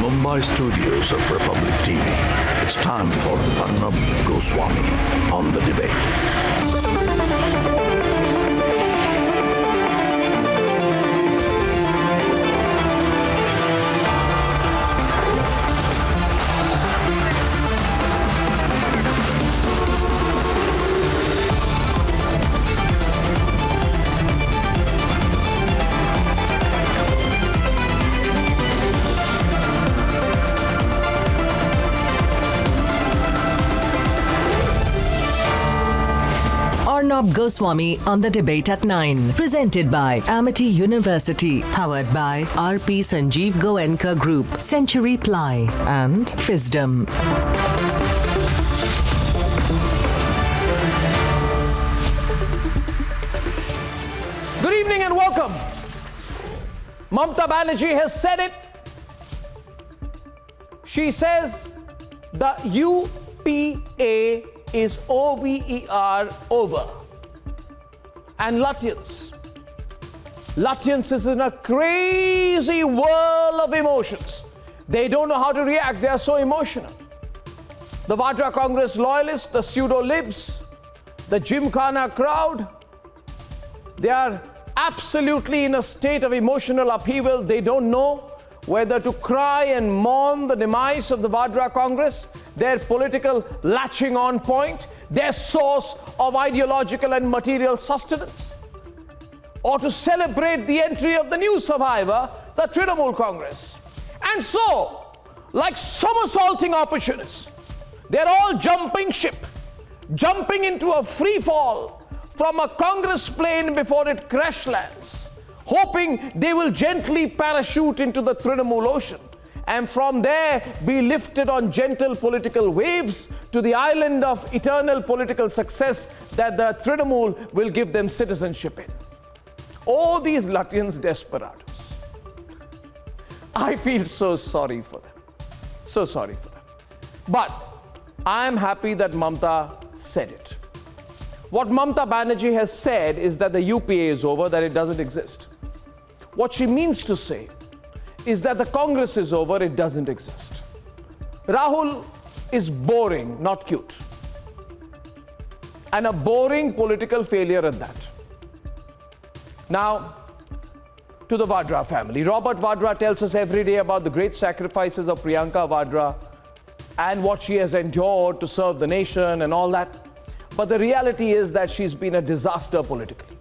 Mumbai studios of Republic TV, it's time for Arnab Goswami on the debate. Arnab Goswami on the debate at 9. Presented by Amity University. Powered by RP Sanjeev Goenka Group, Century Ply and Fisdom. Good evening and welcome. Mamata Banerjee has said it. She says the UPA is OVER, over. And Lutyens is in a crazy whirl of emotions. They don't know how to react. They are so emotional. The Vadra Congress loyalists, the pseudo-libs, the Gymkhana crowd, they are absolutely in a state of emotional upheaval. They don't know whether to cry and mourn the demise of the Vadra Congress, their political latching on point, their source of ideological and material sustenance, or to celebrate the entry of the new survivor, the Trinamool Congress. And so, like somersaulting opportunists, they're all jumping ship, jumping into a free fall from a Congress plane before it crash lands, hoping they will gently parachute into the Trinamool Ocean and from there be lifted on gentle political waves to the island of eternal political success that the Trinamool will give them citizenship in. Oh, these Lutyens desperados. I feel so sorry for them. So sorry for them. But I am happy that Mamata said it. What Mamata Banerjee has said is that the UPA is over, that it doesn't exist. What she means to say is that the Congress is over, it doesn't exist. Rahul is boring, not cute. And a boring political failure at that. Now, to the Vadra family. Robert Vadra tells us every day about the great sacrifices of Priyanka Vadra and what she has endured to serve the nation and all that. But the reality is that she's been a disaster politically.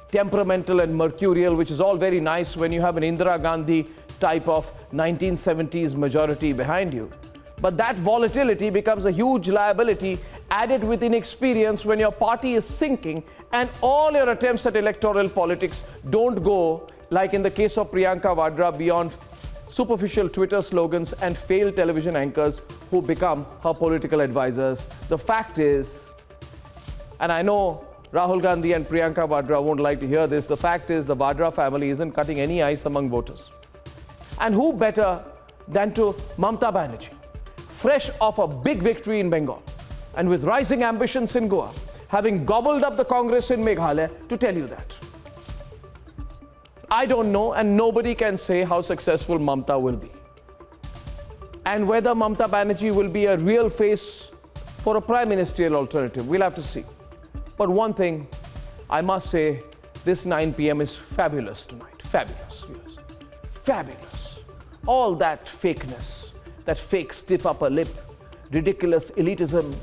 Temperamental and mercurial, which is all very nice when you have an Indira Gandhi type of 1970s majority behind you. But that volatility becomes a huge liability added with inexperience when your party is sinking and all your attempts at electoral politics don't go, like in the case of Priyanka Vadra, beyond superficial Twitter slogans and failed television anchors who become her political advisors. The fact is, and I know Rahul Gandhi and Priyanka Vadra won't like to hear this, the fact is the Vadra family isn't cutting any ice among voters. And who better than to Mamata Banerjee, fresh off a big victory in Bengal and with rising ambitions in Goa, having gobbled up the Congress in Meghalaya, to tell you that. I don't know, and nobody can say how successful Mamata will be. And whether Mamata Banerjee will be a real face for a prime ministerial alternative, we'll have to see. But one thing I must say, this 9 p.m. is fabulous tonight. Fabulous, yes. Fabulous. All that fakeness, that fake stiff upper lip, ridiculous elitism,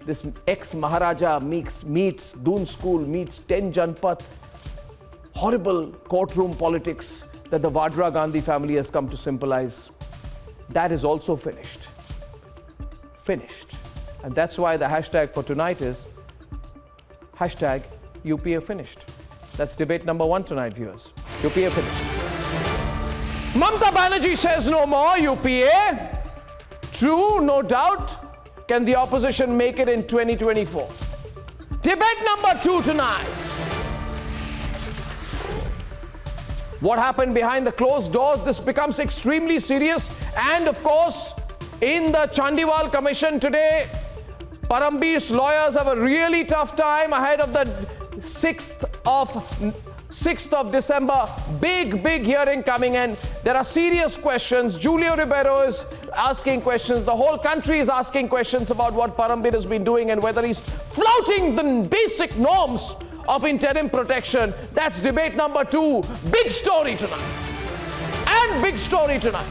this ex-Maharaja meets Doon School, meets 10 Janpath, horrible courtroom politics that the Vadra Gandhi family has come to symbolize, that is also finished. Finished. And that's why the hashtag for tonight is hashtag UPA finished. That's debate number 1 tonight, viewers. UPA finished. Mamata Banerjee says no more UPA. True, no doubt. Can the opposition make it in 2024? Debate number 2 tonight. What happened behind the closed doors? This becomes extremely serious. And of course, in the Chandiwal Commission today, Parambir's lawyers have a really tough time ahead of the 6th of 6th of December, big hearing coming in. There are serious questions. Julio Ribeiro is asking questions. The whole country is asking questions about what Parambir has been doing and whether he's flouting the basic norms of interim protection. That's debate number 2. Big story tonight. And big story tonight.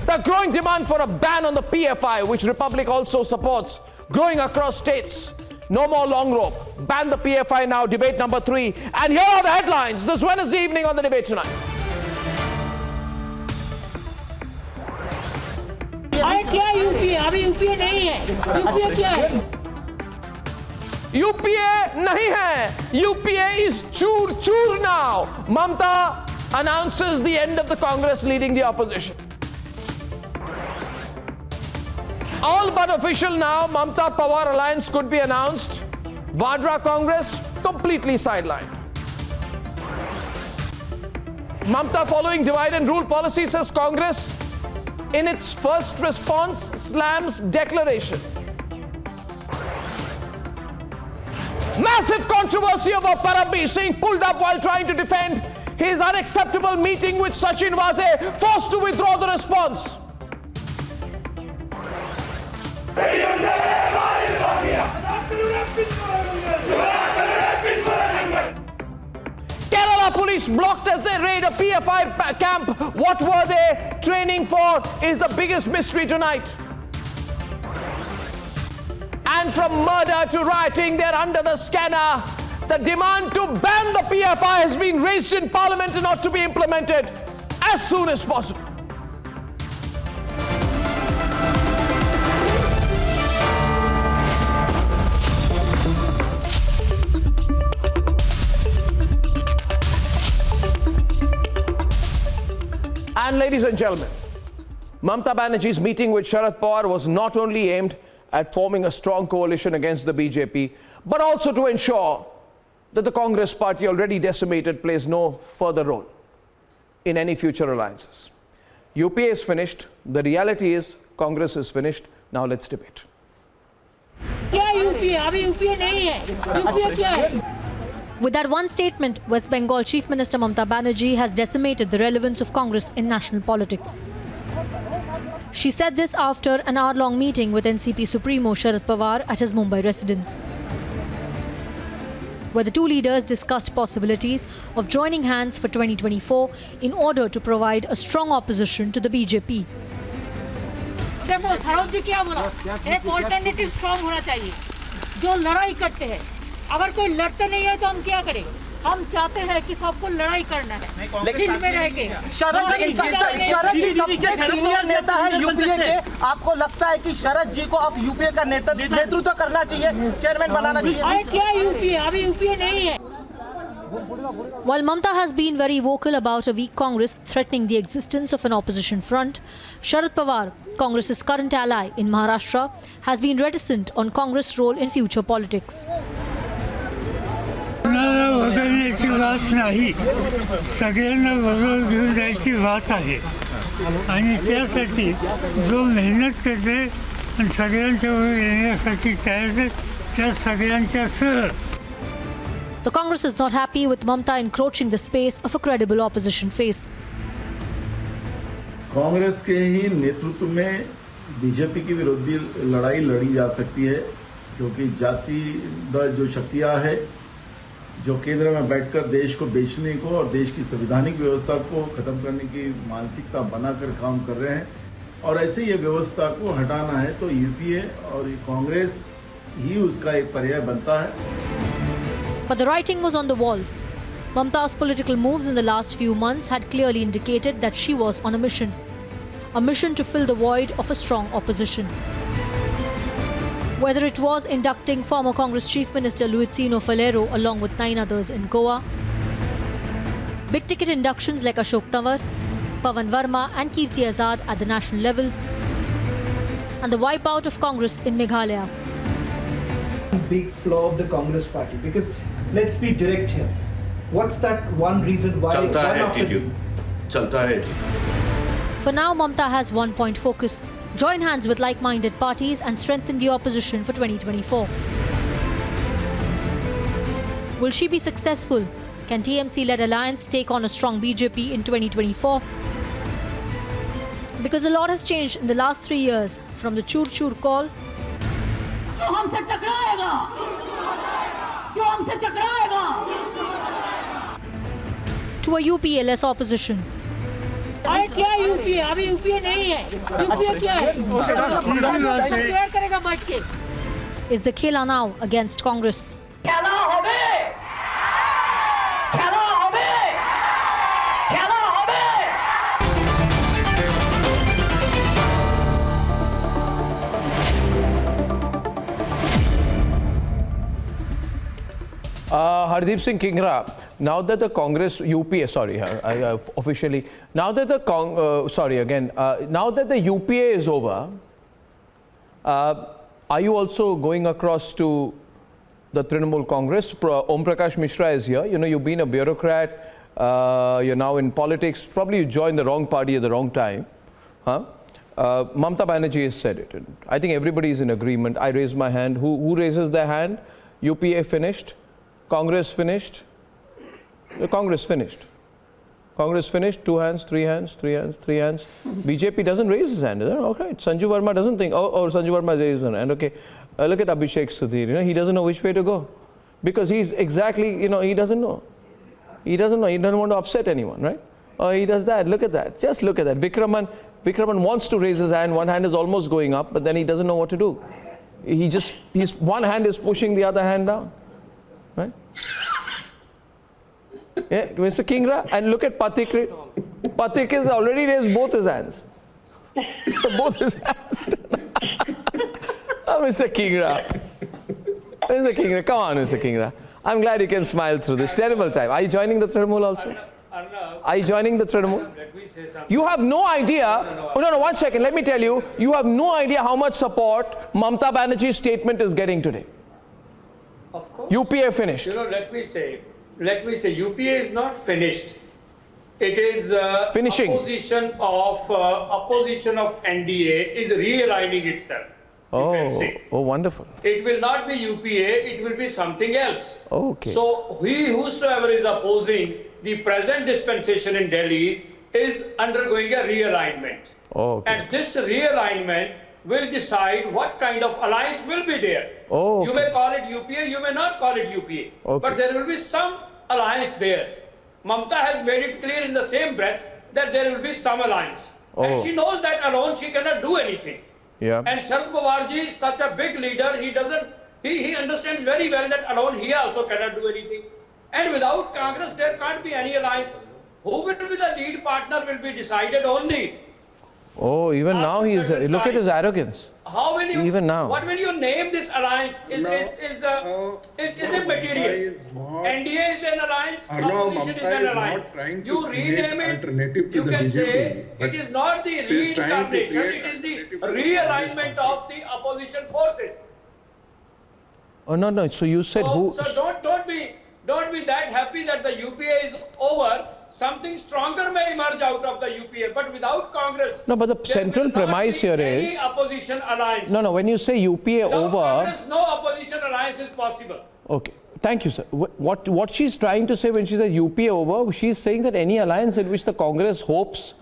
The growing demand for a ban on the PFI, which Republic also supports, growing across states. No more long rope. Ban the PFI now, debate number 3. And here are the headlines this Wednesday evening on the Debate Tonight. अरे क्या UPA? अभी UPA नहीं है। UPA क्या है? UPA nahi hai. UPA is chur now. Mamata announces the end of the Congress leading the opposition. All but official now, Mamata Pawar alliance could be announced. Vadra Congress completely sidelined. Mamata following divide and rule policy, says Congress in its first response slams declaration. Massive controversy over Parambir Singh pulled up while trying to defend his unacceptable meeting with Sachin Waze, forced to withdraw the response. Kerala police blocked as they raid a PFI camp. What were they training for is the biggest mystery tonight. And from murder to rioting, they're under the scanner. The demand to ban the PFI has been raised in Parliament and ought to be implemented as soon as possible. And ladies and gentlemen, Mamata Banerjee's meeting with Sharad Pawar was not only aimed at forming a strong coalition against the BJP, but also to ensure that the Congress party, already decimated, plays no further role in any future alliances. UPA is finished. The reality is Congress is finished. Now let's debate. क्या UPA? अभी UPA नहीं है। UPA क्या है? With that one statement, West Bengal Chief Minister Mamata Banerjee has decimated the relevance of Congress in national politics. She said this after an hour-long meeting with NCP Supremo Sharad Pawar at his Mumbai residence, where the two leaders discussed possibilities of joining hands for 2024 in order to provide a strong opposition to the BJP. देखो सरोज जी क्या बोला? एक alternative strong होना चाहिए जो लड़ाई करते हैं। अगर कोई लड़ते नहीं है तो हम क्या करें? हम चाहते हैं कि सबको लड़ाई करना है, लेकिन में रह के शरद जी सबसे सीनियर नेता है यूपीए के। आपको लगता है कि शरद जी को अब यूपीए का नेतृत्व करना चाहिए, चेयरमैन बनाना चाहिए? अरे क्या यूपीए? अभी यूपीए नहीं है। While Mamata has been very vocal about a weak Congress threatening the existence of an opposition front, Sharad Pawar, Congress's current ally in Maharashtra, has been reticent on Congress' role in future politics. बदलण्याची बात नाही, सगळ्यांना बरोबर घेऊन जायची बात आहे आणि त्यासाठी जो मेहनत करते आणि सगळ्यांच्या बरोबर येण्यासाठी तयार त्या सगळ्यांच्या सह. The Congress is not happy with Mamata encroaching the space of a credible opposition face. Congress के ही नेतृत्व में बीजेपी की विरोधी लड़ाई लड़ी जा सकती है, क्योंकि जातिगत जो शक्तियां है जो केंद्र में बैठकर देश को बेचने को और देश की संवैधानिक व्यवस्था को खत्म करने की मानसिकता बनाकर काम कर रहे हैं, और ऐसे ये व्यवस्था को हटाना है तो यूपीए और कांग्रेस ही उसका एक पर्याय बनता है. But the writing was on the wall. Mamata's political moves in the last few months had clearly indicated that she was on a mission to fill the void of a strong opposition. Whether it was inducting former Congress Chief Minister Luizino Falero along with 9 others in Goa, big ticket inductions like Ashok Tawar, Pawan Verma and Kirti Azad at the national level, and the wipeout of Congress in Meghalaya. Big flaw of the Congress party, because let's be direct here. What's that one reason why? चलता है. For now, Mamata has one point focus: join hands with like-minded parties and strengthen the opposition for 2024. Will she be successful? Can TMC-led alliance take on a strong BJP in 2024? Because a lot has changed in the last 3 years, from the chur-chur call जो हमसे टकराएगा, जो हमसे टकराएगा, to a UPA-less opposition. अरे क्या UPA? अभी UPA नहीं है। UPA क्या है? क्लियर करेगा बैठ के। Is the Khela now against Congress? खेला होबे, खेला होबे, खेला होबे। Hardeep Singh Kingra, now that the Congress UPA, sorry, officially, now that the now that the UPA is over, are you also going across to the Trinamool Congress? Om Prakash Mishra is here. You know, you've been a bureaucrat. You're now in politics. Probably you joined the wrong party at the wrong time. Huh? Mamata Banerjee has said it. I think everybody is in agreement. I raise my hand. Who raises their hand? UPA finished. Congress finished. The Congress finished. Congress finished. 2 hands, 3 hands, 3 hands, 3 hands. BJP doesn't raise his hand. Okay. Sanju Verma doesn't think. Oh, Sanju Verma raised his hand. Okay. Look at Abhishek Sudhir. You know, he doesn't know which way to go, because he's exactly. You know, he doesn't know. He doesn't know. He doesn't want to upset anyone, right? Oh, he does that. Look at that. Just look at that. Vikraman wants to raise his hand. One hand is almost going up, but then he doesn't know what to do. His one hand is pushing the other hand down, right? Yeah, Mr. Kingra, and look at Pathik. Pathik has already raised both his hands. Both his hands. Oh, Mr. Kingra. Mr. Kingra, come on, Mr. Kingra. I'm glad you can smile through this terrible time. Are you joining the Trinamool also? Are you joining the Trinamool? You have no idea. Oh, no, one second. Let me tell you. You have no idea how much support Mamata Banerjee's statement is getting today. Of course. UPA finished. You know, let me say, UPA is not finished. It is finishing. Opposition of NDA is realigning itself. Oh, wonderful. It will not be UPA, it will be something else. Okay. So whosoever is opposing the present dispensation in Delhi is undergoing a realignment. Okay. And this realignment will decide what kind of alliance will be there. Oh, You may call it UPA, you may not call it UPA. Okay. But there will be some alliance there. Mamata has made it clear in the same breath that there will be some alliance. And she knows that alone she cannot do anything. Yeah. And Sharad Pawar ji, such a big leader, he understands very well that alone he also cannot do anything. And without Congress, there can't be any alliance. Who will be the lead partner will be decided only. Oh, even now he is. Look at his arrogance. How will you? Even now. What will you name this alliance? Is immaterial. NDA is an alliance. Opposition is an alliance. You rename it. You can say it is not the reincarnation. It is the realignment of the opposition forces. Oh no. So you said who? So don't be that happy that the UPA is over. Something stronger may emerge out of the UPA, but without Congress. No, but the central premise here is any opposition alliance. No. When you say UPA Without over, Congress, no opposition alliance is possible. okay. Thank you, sir. What she's trying to say when she says UPA over, she's saying that any alliance in which the Congress hopes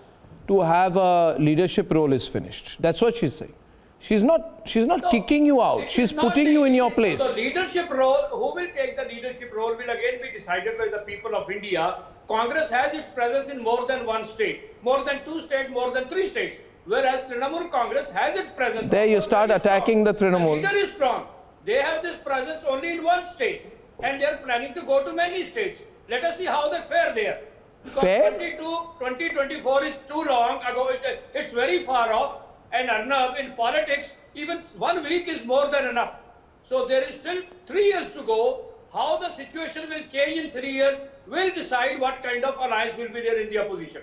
to have a leadership role is finished. That's what she's saying. She's not kicking you out. She's putting you in your place. The leadership role, who will take the leadership role will again be decided by the people of India. Congress has its presence in more than one state, more than 2 states, more than 3 states. Whereas Trinamool Congress has its presence. There you start attacking the Trinamool. The leader is strong. They have this presence only in one state. And they are planning to go to many states. Let us see how they fare there. Because Fair? 2024 is too long ago. It's very far off. And Arnab, in politics, even 1 week is more than enough. So there is still 3 years to go. How the situation will change in 3 years will decide what kind of alliance will be there in the opposition.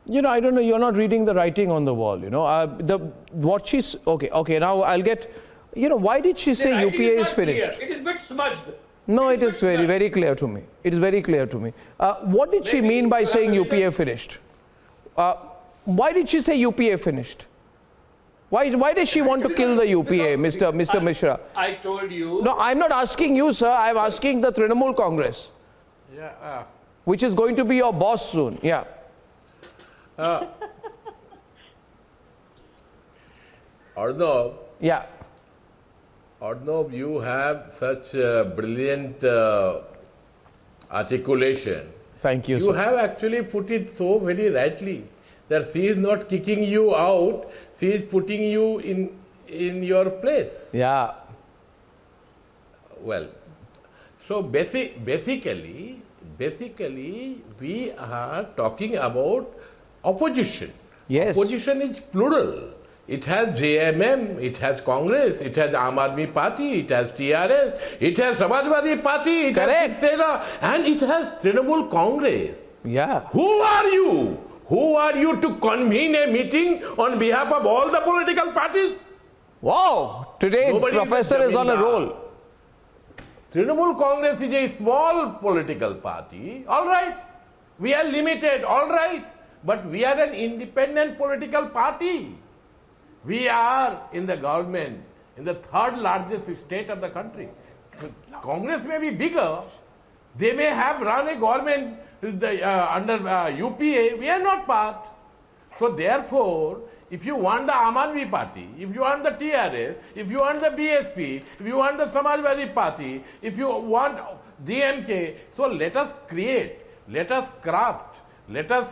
You know, I don't know. You're not reading the writing on the wall. You know, okay. Now I'll get. You know, why did she say UPA is finished? Clear. It is a bit smudged. No, it is very clear to me. It is very clear to me. What did she mean by saying UPA finished? Why did she say UPA finished? Why does she want to kill the UPA, Mr. Mishra? I told you. No, I'm not asking you, sir. I'm asking the Trinamool Congress. Yeah. which is going to be your boss soon. Yeah. Arnav, Yeah. Arnav, you have such brilliant articulation. Thank you, You sir. have actually put it so very rightly that she is not kicking you out, she is putting you in your place. Yeah. Well, so basically, we are talking about opposition. Yes. Opposition is plural. It has JMM, it has Congress, it has Aam Aadmi Party, it has TRS, it has Samajwadi Party, it Correct. has Shiv Sena, and it has Trinamool Congress. Yeah. Who are you? Who are you to convene a meeting on behalf of all the political parties? Wow. Today, Nobody is a Professor is on a Jamindar. roll. Trinamool Congress is a small political party, all right. We are limited, all right. But we are an independent political party. We are in the government, in the third largest state of the country. Congress may be bigger, they may have run a government under UPA, we are not part. So therefore, if you want the Aam Aadmi Party, if you want the TRS, if you want the BSP, if you want the Samajwadi Party, if you want DMK, so let us create, let us craft, let us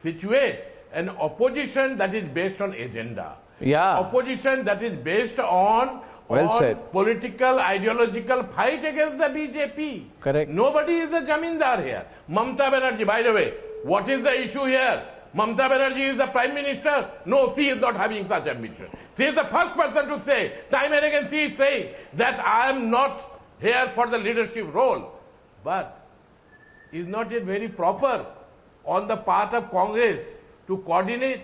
situate an opposition that is based on agenda. Yeah. Opposition that is based on, Well said. political, ideological fight against the BJP. Correct. Nobody is a Jamindar here. Mamta Banerjee, by the way, what is the issue here? Mamta Banerjee is the Prime Minister? No, she is not having such ambition. She is the first person to say, time and again she is saying that I am not here for the leadership role. But is not it very proper on the part of Congress to coordinate?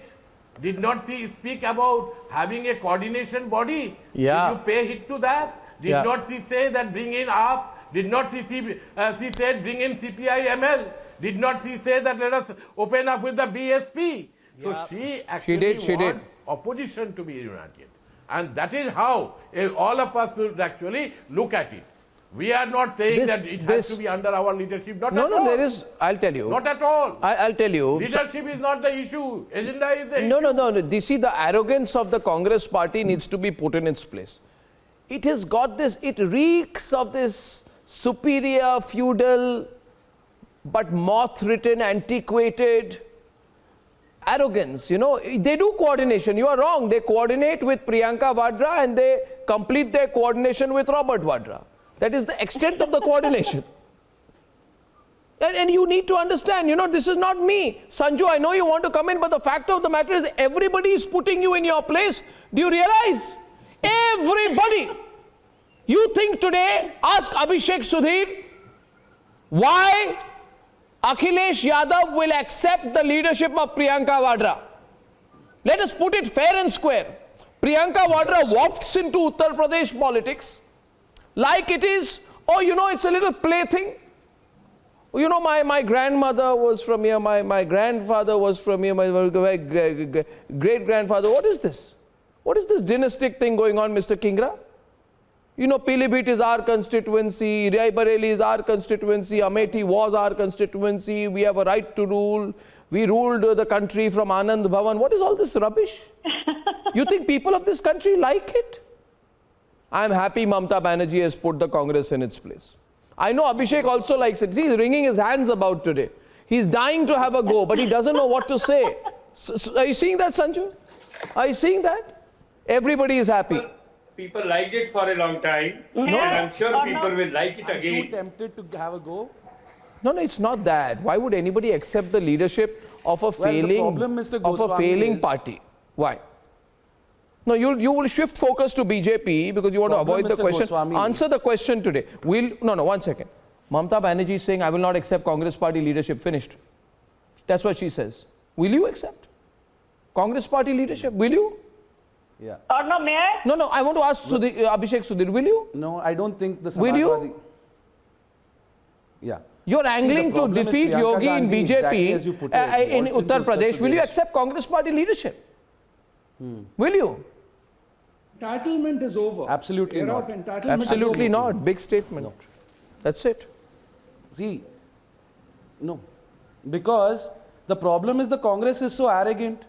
Did not she speak about having a coordination body? Yeah. Did you pay hit to that? Did Yeah. not she say that bring in AAP? Did not she said bring in CPI-ML? Did not she say that let us open up with the BSP? So she actually She did. wants opposition to be united. And that is how all of us should actually look at it. We are not saying This- that it has this- to be under our leadership. Not No, at no, all. there is, I'll tell you. Not at all. I'll tell you. Leadership is not the issue. Agenda is the No, issue. no. You see, the arrogance of the Congress party needs to be put in its place. It has got this, it reeks of this superior, feudal, but moth-ridden, antiquated arrogance. You know, they do coordination. You are wrong. They coordinate with Priyanka Vadra and they complete their coordination with Robert Vadra. That is the extent of the coordination. And you need to understand, you know, this is not me. Sanju, I know you want to come in, but the fact of the matter is everybody is putting you in your place. Do you realize? Everybody. You think today, ask Abhishek Sudhir, why Akhilesh Yadav will accept the leadership of Priyanka Vadra. Let us put it fair and square. Priyanka Vadra wafts into Uttar Pradesh politics like it is, oh, you know, it's a little plaything. You know, my grandmother was from here, my grandfather was from here, my great-grandfather. What is this? What is this dynastic thing going on, Mr. Kingra? You know, Pilibhit is our constituency, Rai Bareli is our constituency, Amethi was our constituency, we have a right to rule, we ruled the country from Anand Bhavan. What is all this rubbish? You think people of this country like it? I am happy Mamta Banerjee has put the Congress in its place. I know Abhishek also likes it. See, he's wringing his hands about today. He's dying to have a go, but he doesn't know what to say. Are you seeing that, Sanju? Are you seeing that? Everybody is happy. People liked it for a long time, and I'm sure people will like it again. Tempted to have a go. No, it's not that. Why would anybody accept the leadership of a failing, problem, Mr. Goswami, is- party? Why? No, you will shift focus to BJP because you want to Problem, avoid the Mr. question. Goswami. Answer the question today. No, 1 second. Mamta Banerjee is saying, I will not accept Congress party leadership. Finished. That's what she says. Will you accept Congress party leadership? Will you? Yeah. Or no, may I? No, I want to ask Abhishek Sudhir, will you? No, I don't think the Will you? Samajwadi... Yeah. You're angling to problem is defeat Priyanka Yogi in Gandhi, exactly as you BJP put it, in wants Uttar into Pradesh. Will you Pradesh. accept Congress party leadership? Will you? Entitlement is over. Absolutely Era not. of entitlement is Absolutely over. not. Big statement. That's it. See, No, because the problem is the Congress is so arrogant.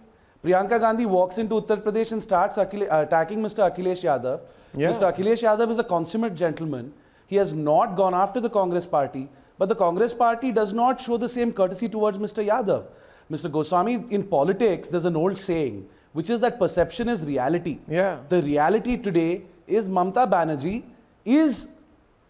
Priyanka Gandhi walks into Uttar Pradesh and starts attacking Mr. Akhilesh Yadav. Yeah. Mr. Akhilesh Yadav is a consummate gentleman. He has not gone after the Congress party, but the Congress party does not show the same courtesy towards Mr. Yadav. Mr. Goswami, in politics, there's an old saying, which is that perception is reality. Yeah. The reality today is Mamata Banerjee is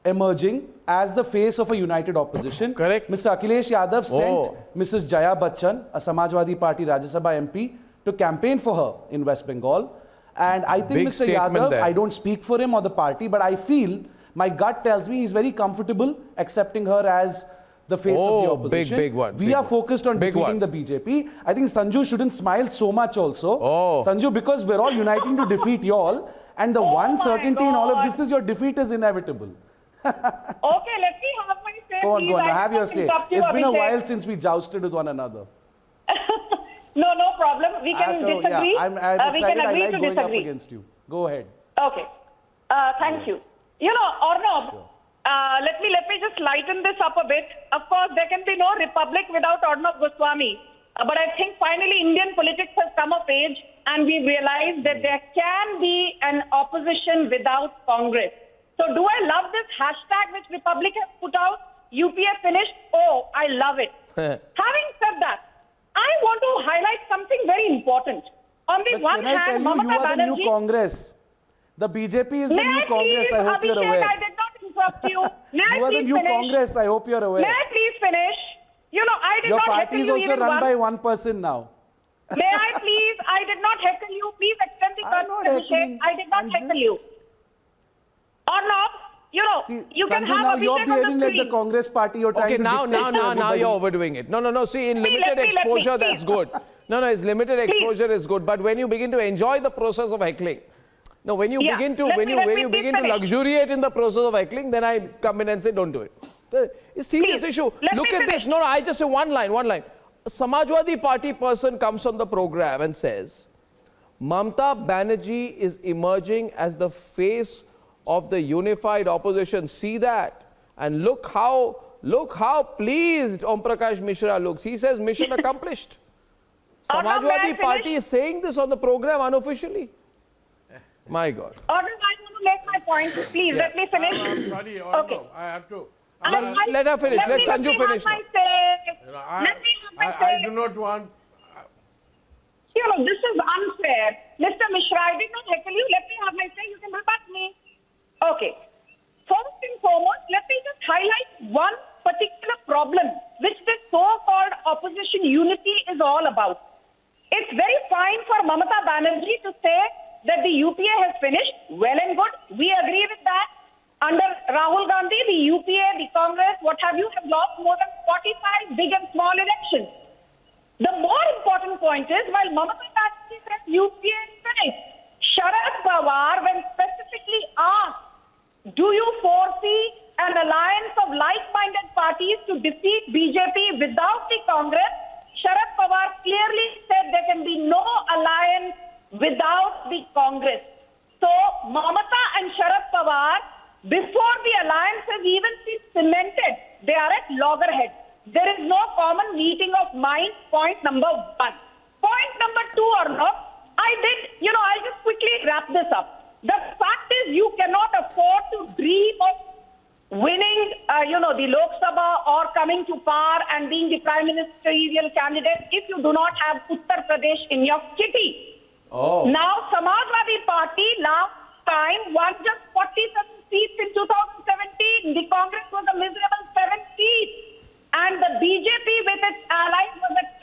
emerging as the face of a united opposition. Correct. Mr. Akhilesh Yadav sent Mrs. Jaya Bachchan, a Samajwadi Party Rajya Sabha MP, to campaign for her in West Bengal. And I think Big Mr. statement Yadav, there. I don't speak for him or the party, but I feel, my gut tells me he's very comfortable accepting her as the face of the opposition. Big one. We big are one. focused on Big defeating one. the BJP. I think Sanju shouldn't smile so much also. Sanju, because we're all uniting to defeat y'all, and the one certainty in all of this is your defeat is inevitable. Okay, let me have my say. Go on, please. go on. I Have will your say. interrupt you, It's been a Abhishek. while since we jousted with one another. No, no problem. We can disagree. Yeah, I'm we excited. can I agree like to going up disagree. against you. Go ahead. Okay. Thank you. You know, Arnab, let me just lighten this up a bit. Of course, there can be no republic without Arnab Goswami. But I think finally Indian politics has come of age and we realized that there can be an opposition without Congress. So do I love this hashtag which Republic has put out? UPA finished? Oh, I love it. Having said that, I want to highlight something very important. On the But one can I hand, tell you, you Mamata are the new Banerjee... Congress. The BJP is the May new I Congress. please, I hope you're Abhishek, aware. I did not interrupt you. May I You are the please new finish? Congress. I hope you're aware. May I please finish? You know, I did Your not party heckle is you also even run once. by one person now. May I please? I did not heckle you. Please extend the I'm not courtesy, heckling. Abhishek. I did not I'm heckle just- you. Or not? You know, See, you can Sanju, have now Abhishek you're on the behaving like the screen. Congress party. You're trying Okay, to now dictate to everybody. you're overdoing it. No. See, in Let limited me, exposure, that's please. good. No, it's limited exposure is good. But when you begin to enjoy the process of heckling, no, when you Yeah, begin to let when me- you let when me you please begin to finish. luxuriate in the process of heckling, then I come in and say, don't do it. It's a serious Please, issue. let Look me at finish. this. No, I just say one line. A Samajwadi Party person comes on the program and says, Mamata Banerjee is emerging as the face of the unified opposition. See that? And look how pleased Om Prakash Mishra looks. He says mission accomplished. Arnab, may I Samajwadi finish? Party is saying this on the program unofficially. My God. Arnab, I want to make my point. Please, let me finish. I'm sorry, Okay. I have to. Let her finish. Let Sanju me finish have now. my say. You know, Let me have my I say. do not want. You know, this is unfair. Mr. Mishra, I did not heckle you. Let me have my say. You can rebut me. Okay. First and foremost, let me just highlight one particular problem which this so-called opposition unity is all about. It's very fine for Mamata Banerjee to say that the UPA has finished. Well and good. We agree with that. Under Rahul Gandhi, the UPA, the Congress, what have you, have lost more than 45 big and small elections. The more important point is, while Mamata Banerjee says UPA is finished, Sharad Pawar, when specifically asked, do you foresee an alliance of like-minded parties to defeat BJP without the Congress? Sharad Pawar clearly said there can be no alliance without the Congress. So Mamata and Sharad Pawar, before the alliance has even been cemented, they are at loggerheads. There is no common meeting of minds, point number one. Point number two, Arnab, I'll just quickly wrap this up. The fact is you cannot afford to dream of winning, the Lok Sabha or coming to power and being the prime ministerial candidate if you do not have Uttar Pradesh in your kitty. Now, Samajwadi Party last time won just 47 seats in 2017. The Congress was a miserable 7 seats. And the BJP with its allies was at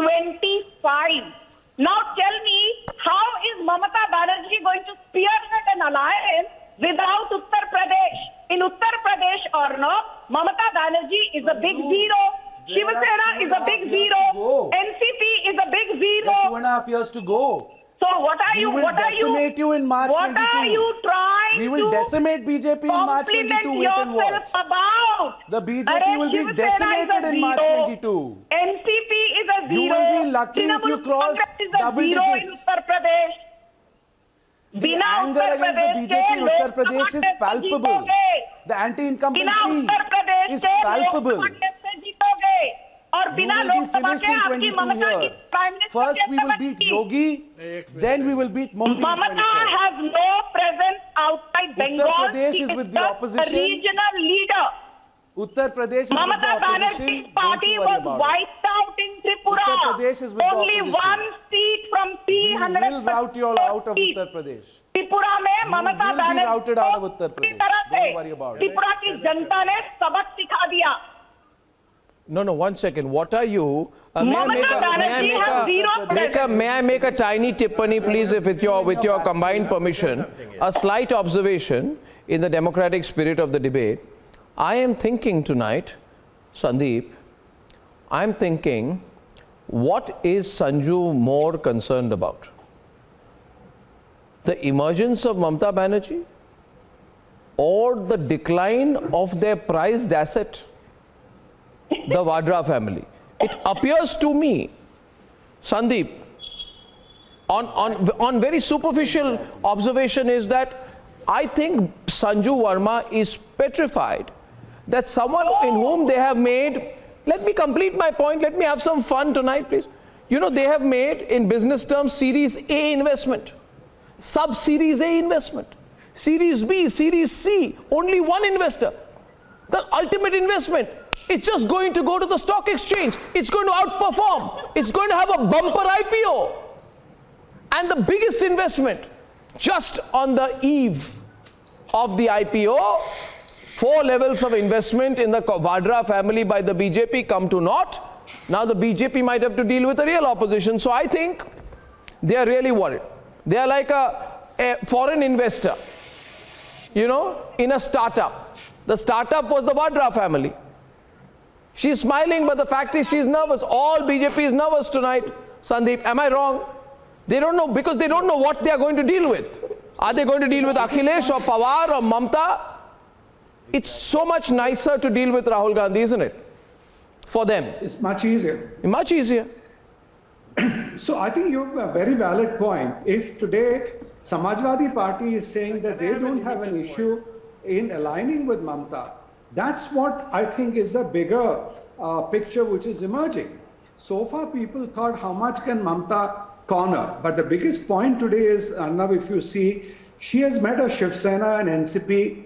325. Now tell me, how is Mamata Banerjee going to spearhead an alliance without Uttar Pradesh? In Uttar Pradesh or no, Mamata Banerjee is a big zero. Shiva Sena is a big zero. NCP is a big zero. 2.5 years to go. So what are you? We will decimate you in March 22. What are you trying We will to decimate BJP in March 22. Wait and watch. About? The BJP will be Shiva Sena is decimated a in March zero. 22. NCP is a zero. You will be lucky if you Trinamool cross Congress is a double zero digits. in Uttar Pradesh. The Bina anger Uttar against the Pradesh BJP in ke Uttar Lok Pradesh Sabha is se palpable. jeetoge. The Bina anti-incumbency Uttar Pradesh is ke Lok palpable. Sabha se jeetoge. बिना will be Lok Sabha finished के in आपकी 22 ममता की years. Prime minister First we will कैसे beat बनेगी? Yogi, then we will beat Modi. in Mamata 24. has no presence outside Bengal. Pradesh She is with the just opposition. a regional leader. Uttar Pradesh is with Mamata the Banerjee's opposition. Don't party you worry was about it. wiped out in Tripura. Uttar Pradesh is with the Only opposition. one seat from We 300. will rout you all out of Uttar Pradesh. Tripura में ममता will be Banerjee routed out of Uttar पूरी Pradesh. तरह से Don't worry about it. Tripura की जनता ने सबक सिखा दिया. No, 1 second. What are you? May I Mamata Banerjee has zero may I make a tiny tippani, please, if with your combined permission? A slight observation in the democratic spirit of the debate. I am thinking tonight, Sandeep, I'm thinking, what is Sanju more concerned about? The emergence of Mamata Banerjee or the decline of their prized asset, the Vadra family? It appears to me, Sandeep, on very superficial observation is that I think Sanju Verma is petrified that someone in whom they have made, let me complete my point, let me have some fun tonight, please. You know, they have made, in business terms, Series A investment, Sub-Series A investment, Series B, Series C, only one investor. The ultimate investment, it's just going to go to the stock exchange. It's going to outperform. It's going to have a bumper IPO. And the biggest investment, just on the eve of the IPO, 4 levels of investment in the Vadra family by the BJP come to naught. Now the BJP might have to deal with a real opposition. So I think they are really worried. They are like a foreign investor, you know, in a startup. The startup was the Vadra family. She's smiling, but the fact is she's nervous. All BJP is nervous tonight. Sandeep, am I wrong? They don't know, because they don't know what they are going to deal with. Are they going to deal with Akhilesh or Pawar or Mamta? It's so much nicer to deal with Rahul Gandhi, isn't it? For them. It's much easier. Much easier. So I think you have a very valid point. If today Samajwadi Party is saying that they don't have an issue in aligning with Mamta, that's what I think is the bigger picture which is emerging. So far people thought how much can Mamta corner, but the biggest point today is, Arnab, if you see, she has met a Shiv Sena and NCP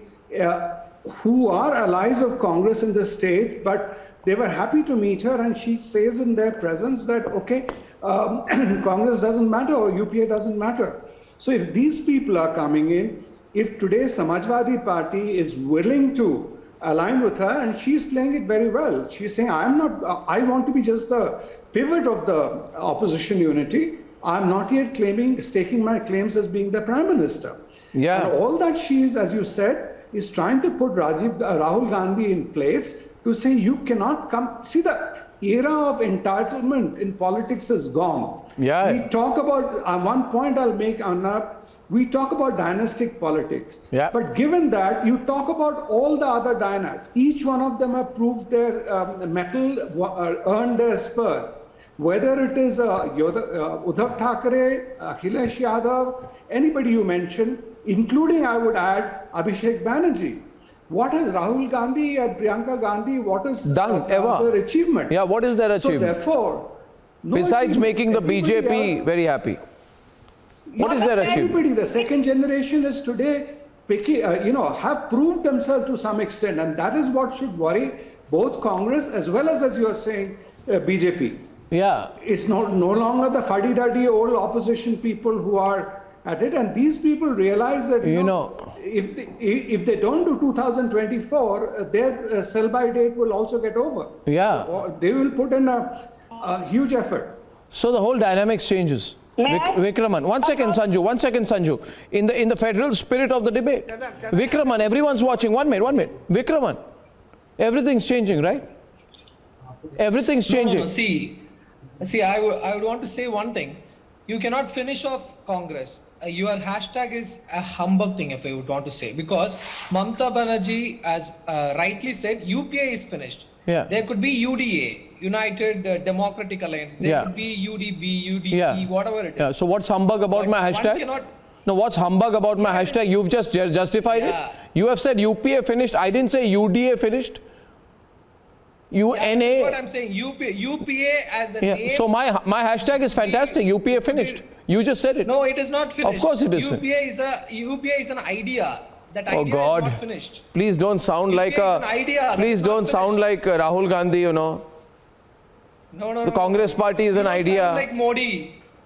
who are allies of Congress in the state, but they were happy to meet her, and she says in their presence that, okay, Congress doesn't matter or UPA doesn't matter. So if these people are coming in, if today Samajwadi Party is willing to align with her, and she's playing it very well. She's saying, I want to be just the pivot of the opposition unity. I'm not yet staking my claims as being the prime minister. Yeah. And all that she is, as you said, is trying to put Rahul Gandhi in place to say you cannot come. See, the era of entitlement in politics is gone. Yeah. We talk about, one point I'll make, Arnab, we talk about dynastic politics. Yeah. But given that, you talk about all the other dynasts. Each one of them have proved their mettle, earned their spur. Whether it is Uddhav Thackeray, Akhilesh Yadav, anybody you mention, including, I would add, Abhishek Banerjee. What has Rahul Gandhi and Priyanka Gandhi, what is done ever their achievement? Yeah, what is their achievement? So therefore, no besides achievement. making the Everybody BJP else, very happy. What is their achievement? Everybody, the second generation is today, have proved themselves to some extent, and that is what should worry both Congress as well as you are saying, BJP. Yeah. It's no longer the fuddy-duddy old opposition people who are at it, and these people realize that if they don't do 2024, their sell-by date will also get over. Yeah. So, they will put in a huge effort. So the whole dynamics changes. Vikraman, one second, Sanju. In the federal spirit of the debate, Vikraman, everyone's watching. One minute. Vikraman, everything's changing, right? Everything's changing. No, see, I would want to say one thing. You cannot finish off Congress. Your hashtag is a humbug thing, if I would want to say, because Mamata Banerjee, as rightly said, UPA is finished. Yeah. There could be UDA, United Democratic Alliance. There could be UDB, UDC, whatever it is. Yeah. So what's humbug about my hashtag? No, what's humbug about my hashtag? You've just justified it. You have said UPA finished. I didn't say UDA finished. UNA. What I'm saying, UPA as a Yeah. name. So my hashtag is fantastic. UPA finished. You just said it. No, it is not finished. Of course it is. UPA is an idea. That Oh idea God! is not finished. Please don't sound like UPA is an idea. Please That's not don't sound like Rahul Gandhi. You know, No. the Congress Party is You an don't idea. sound like Modi.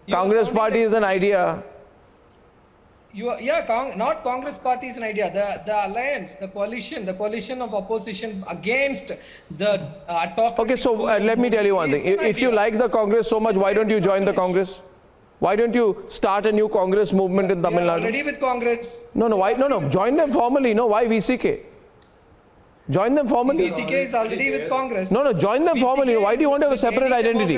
You are Congress sounding Party like- is an idea. Not Congress Party is an idea. The alliance, the coalition of opposition against the talk. Okay, so let me tell you one thing. If you like the Congress so much, why don't you join the Congress? Why don't you start a new Congress movement in Tamil Nadu? Already with Congress. No. Why? No. Join them formally. No. Why VCK? Join them formally. VCK is already with Congress. No. Join them formally. Why do you want to have a separate identity?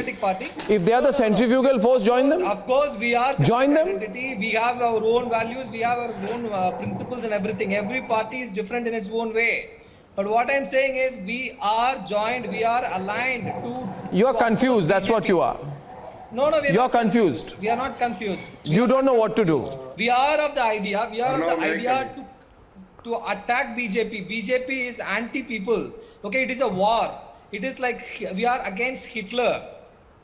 If they are the centrifugal force, join them. Of course, we are Join them. identity. We have our own values. We have our own principles and everything. Every party is different in its own way. But what I'm saying is, we are joined. We are aligned to. You are confused. That's what you are. No. You are confused. We are not confused. You don't know what to do. We are of the idea. We are of the idea to attack BJP. BJP is anti-people. Okay, it is a war. It is like we are against Hitler.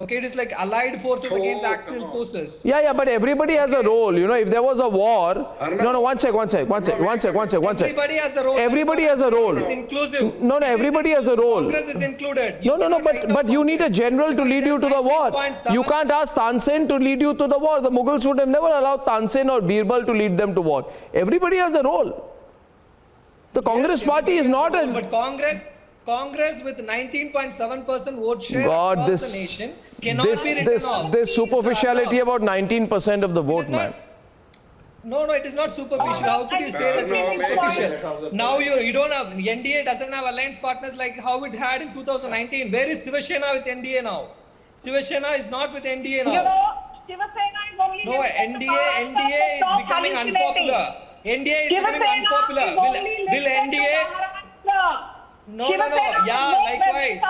Okay, it is like allied forces against Axis forces. Yeah, but everybody has a role. You know, if there was a war. No, one sec. Everybody has a role. Everybody has a role. It's inclusive. No, everybody has a role. Congress is included. No, but you need a general to lead you to the war. You can't ask Tansen to lead you to the war. The Mughals would have never allowed Tansen or Birbal to lead them to war. Everybody has a role. The Congress Party is not a... But Congress with 19.7% vote share God, across the nation cannot be written off. this superficiality about 19% of the vote, man. No, it is not superficial. How could you say that it's superficial? Now you don't have, NDA doesn't have alliance partners like how it had in 2019. Where is Shiva Sena with NDA now? Shiva Sena is not with NDA now. You know, Shiva Sena is only... No, NDA is becoming unpopular. NDA is becoming unpopular. Will NDA... No. Yeah, likewise.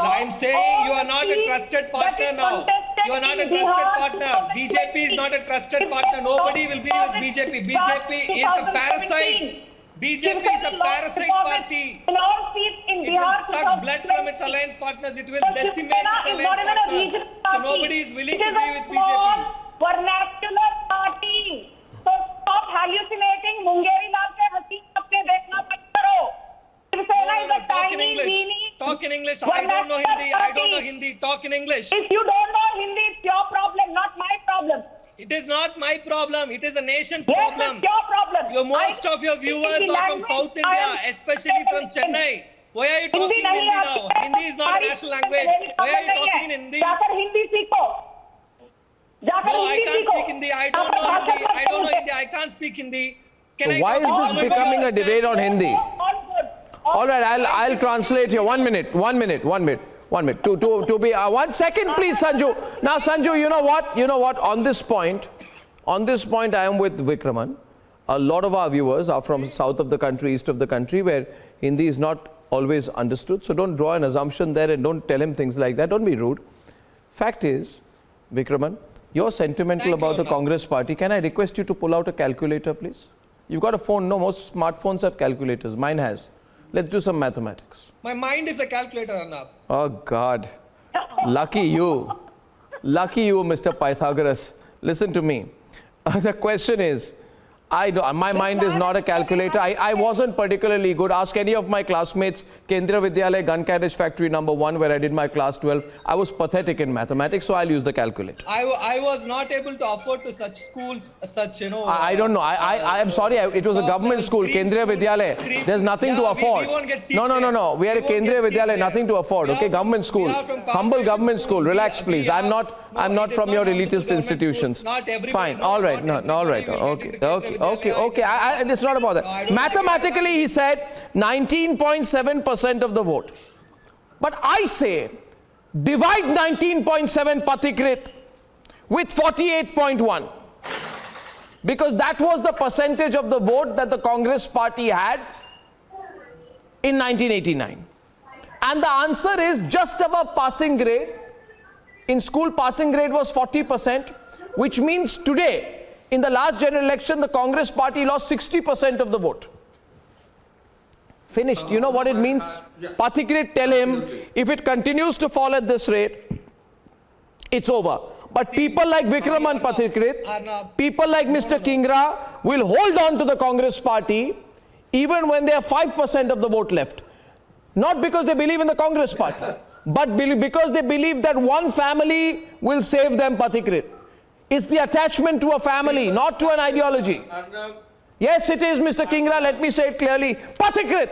I'm saying you are not a trusted partner now. You are not a trusted partner. BJP is not a trusted partner. Nobody will be with BJP. BJP is a parasite. BJP is a parasite party. It will suck blood from its alliance partners. It will decimate its alliance partners. So nobody is willing to be with BJP. Vernacular party. So stop hallucinating. Mungeri Lal ke Haseem apne dekhna mat karo. Talk in English. I don't know Hindi. Talk in English. If you don't know Hindi, it's your problem, not my problem. It is not my problem. It is a nation's Yes, problem. it's your problem. Most of your viewers are from South India, especially from Chennai. Why are you talking Hindi now? Hindi is not a national language. Why are you talking in Hindi? जाकर हिंदी सीखो. No, I can't speak Hindi. I don't know Hindi. I can't speak Hindi. Why is this becoming a debate on Hindi? All right, I'll translate here. 1 minute. To be 1 second, please, Sanju. Now, Sanju, you know what? On this point, I am with Vikraman. A lot of our viewers are from south of the country, east of the country, where Hindi is not always understood. So don't draw an assumption there and don't tell him things like that. Don't be rude. Fact is, Vikraman, you're sentimental about the Congress Party. Can I request you to pull out a calculator, please? You've got a phone. No, most smartphones have calculators. Mine has. Let's do some mathematics. My mind is a calculator, Arnab. Oh, God. Lucky you. Lucky you, Mr. Pythagoras. Listen to me. The question is, my mind is not a calculator. I wasn't particularly good. Ask any of my classmates, Kendriya Vidyalaya Gun Carriage Factory number 1, where I did my class 12. I was pathetic in mathematics, so I'll use the calculator. I was not able to afford to such schools, I don't know. I am sorry. It was a government school, Kendriya Vidyalaya. There's nothing to afford. We won't get seats No. We are a Kendriya Vidyalaya, nothing to afford. Okay, government school. Humble government school. Relax, please. I'm not from your elitist institutions. Fine. All right. No, all right. Okay. It's not about that. Mathematically, he said 19.7% of the vote. But I say, divide 19.7 Pathikrit with 48.1. Because that was the percentage of the vote that the Congress Party had in 1989. And the answer is just above passing grade. In school, passing grade was 40%, which means today, in the last general election, the Congress Party lost 60% of the vote. Finished. You know what it means? Pathikrit, tell him, if it continues to fall at this rate, it's over. But people like Vikraman Pathikrit, people like Mr. Kingra will hold on to the Congress party even when they have 5% of the vote left. Not because they believe in the Congress party, but because they believe that one family will save them, Pathikrit. It's the attachment to a family, not to an ideology. Yes, it is, Mr. Kingra. Let me say it clearly. Pathikrit.